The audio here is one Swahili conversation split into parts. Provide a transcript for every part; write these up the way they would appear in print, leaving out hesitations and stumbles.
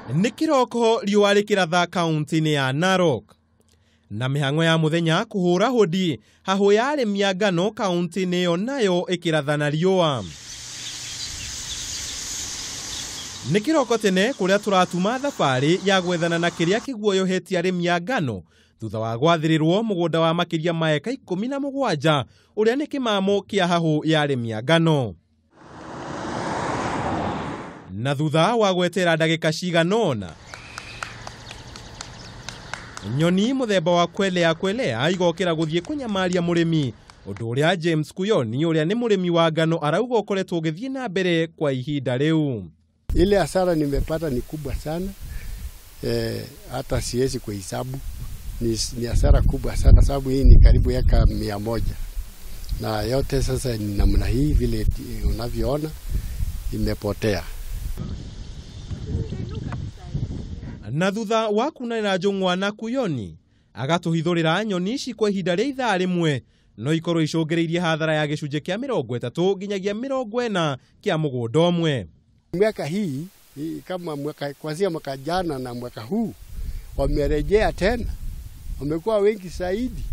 Nĩ kĩroko riũa rĩkĩratha kaunti-inĩ ya Narok. Na mĩhang'o ya mũthenya kũhũra hũdi hahũ ya arĩmi a ngano kaunti-inĩ ĩyo nayo ĩkĩratha na riũa. Nĩ kĩroko tene kũrĩa tũratuma thabarĩ ya gwethana na kĩrĩa kĩguoyohetie arĩmi a ngano thutha wa gwathĩrĩrwo mũgũnda wa makĩria ma eka 17 ũrĩa nĩ kĩmamo kĩa hahũ ya arĩmi a ngano. Na thutha wa gwetera ndagĩka cigana ũna, nyoni mũthemba wa kwelea igokĩra gũthiĩ kũnyamaria mũrĩmi, ũndũ ũrĩa James Kuyoni ũrĩa nĩ mũrĩmi wa ngano arauga ũkoretwo ũgĩthiĩ na mbere kwa ihinda rĩu. Ile hasara nimepata ni kubwa sana, hata siwezi kuhesabu. Ni hasara kubwa sana sababu hii ni karibu eka 100. Na yote sasa ni namna hii vile unavyoona imepotea. Na thutha wa kunanĩra njũng'wa na Kuyoni agatũhithũrĩra nyoni ici kwa ihinda rĩa ithaa rĩmwe no ikorwo icũngĩrĩirie hathara ya gĩcunjĩ kĩa 30 nginyagia 40 kĩa mũgũnda ũmwe. Mwaka hii kama kuanzia mwaka jana na mwaka huu wamerejea tena, wamekuwa wengi zaidi.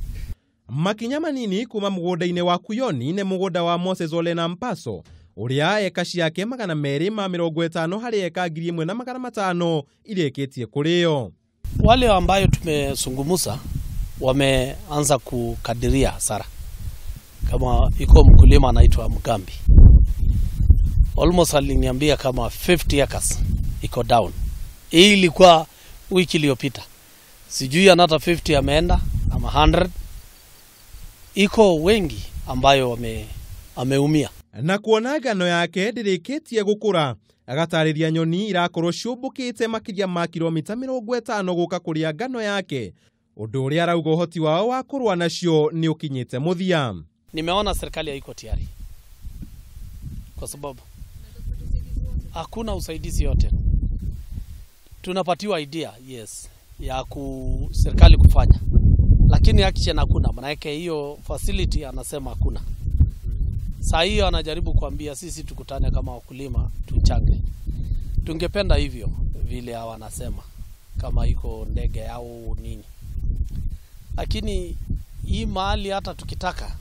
Makinya manini kuma mũgũnda-inĩ wa Kuyoni nĩ mũgũnda wa Moses Ole Nampaso ũrĩa eka ciake 250 harĩ eka 1,500 irĩkĩtie kũrĩo. Wale ambayo tumezungumza wameanza kukadiria hasara. Kama iko mkulima anaitwa Mgambi, almost aliniambia kama 50 acres iko down. Hii ilikuwa wiki iliyopita. Sijui anata 50 ameenda ama 100. Iko wengi ambayo ameumia. Na kuona ngano yake ndĩrĩkĩtie gũkũra, agatarĩria nyoni irakorwo ciũmbũkĩte makĩria ma kilomita 50 gũka kũrĩa ngano yake, ũndũ ũrĩa arauga ũhoti wao wa kũrũa nacio nĩ ũkinyĩte mũthia. Nimeona serikali haiko tayari kwa sababu hakuna usaidizi yote. Tunapatiwa idea ya serikali kufanya, lakini action hakuna. Maana yake hiyo facility anasema hakuna. Saa hiyo anajaribu kuambia sisi tukutane kama wakulima tuchange. Tungependa hivyo vile hawa wanasema kama iko ndege au nini. Lakini hii mahali hata tukitaka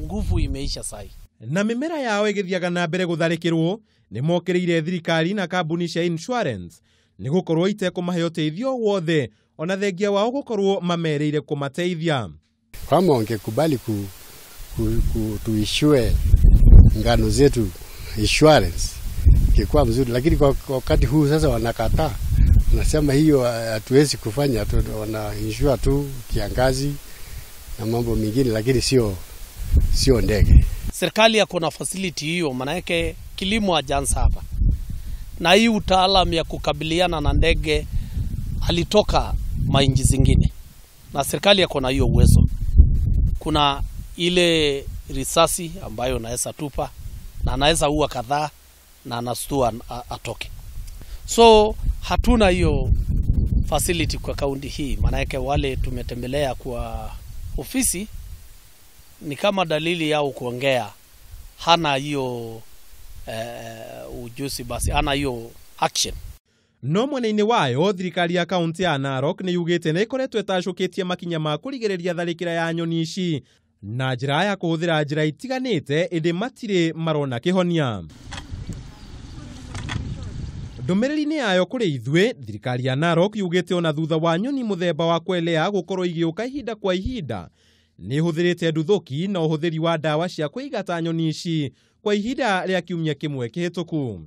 nguvu imeisha sai. Na mĩmera yao ĩgĩthiaga na mbere gũtharĩkĩrwo nĩ mokĩrĩire thirikari na kambuni cia insurance nĩ gũkorwo itekũmahe ũteithio wothe ona thengia wao gũkorwo mamerĩire kũmateithia. Kama wangekubali tuishue ngano zetu insurance ingekuwa mzuri, lakini kwa wakati huu sasa wanakataa. Wanasema hiyo hatuwezi kufanya, wana insure tu kiangazi na mambo mengine, lakini sio ndege. Serikali yako na facility hiyo, maana yake kilimo hajaanza hapa. Na hii utaalamu ya kukabiliana na ndege alitoka mainji zingine. Na serikali yako na hiyo uwezo. Kuna ile risasi ambayo anaweza tupa na anaweza ua kadhaa na anastua atoke. So hatuna hiyo facility kwa kaunti hii. Maana yake wale tumetembelea kwa ofisi ni kama dalili yao kuongea hana hiyo ujuzi, basi hana hiyo action. No mwena-inĩ wayo thirikari ya kaunti ya Narok nĩ yugĩte nĩ ĩkoretwo ĩtacũkĩtie makinya ma kũrigĩrĩria tharĩkĩra ya nyoni ici na njĩra ya kũhũthĩra njĩra itiganĩte ĩndĩ matirĩ marona kĩhonia. Ndũmĩrĩri-inĩ yayo kũrĩ ithuĩ, thirikari ya Narok yugĩte ona thutha wa nyoni mũthemba wa kwelea gũkorwo igĩũka ihinda kwa ihinda nĩ hũthĩrĩte nduthũki na ũhũthĩri wa ndawa cia kũigata nyoni ici kwa ihinda rĩa kiumia kĩmwe kĩhĩtũku.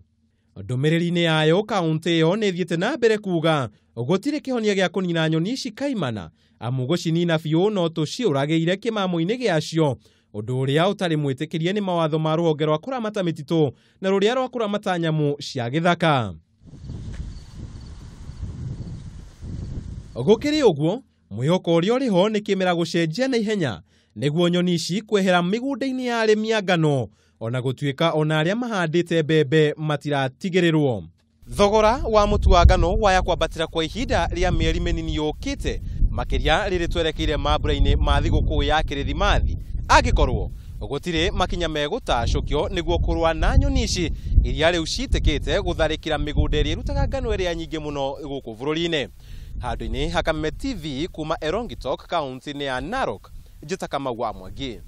Ndũmĩrĩri-inĩ yayo kaunti ĩyo nĩ ĩthiĩte na mbere kuuga gũtirĩ kĩhonia gĩa kũnina nyoni ici kaimana, amu gũcinina biũ no tũciũragĩire kĩmamo-inĩ gĩacio, ũndũ ũrĩa ũtarĩ mwĩtĩkĩrie nĩ mawatho ma rũhonge rwa kũramata mĩtitũ na rũrĩa rwa kũramata nyamũ cia gĩthaka. Gũkĩrĩ ũguo, mwĩhoko ũrĩa ũrĩ ho nĩ kĩmera gũcenjia na ihenya nĩguo nyoni ici kwehera mĩgũnda-inĩ ya arĩmi a ngano ona gũtuĩka ona arĩa mahandĩte mbembe matiratigĩrĩrwo. Thogora wa mũtu wa ngano waya kwambatĩra kwa ihinda rĩa mĩeri mĩnini yũkĩte makĩria rĩrĩ twerekeire mambura-inĩ ma thigũkũ ya Kĩrĩthimathi, angĩkorwo gutire makinya megutacukio niguo kurwa na nyoni ici iria riu ciitikite gutharikira migunda iria irutaga ngano iria nyingi muno guku bururi-ini. Handu-ini ha Kameme TV kuma Erongitok, kaunti-ini ya Narok, Njita Kamau wa Mwangi.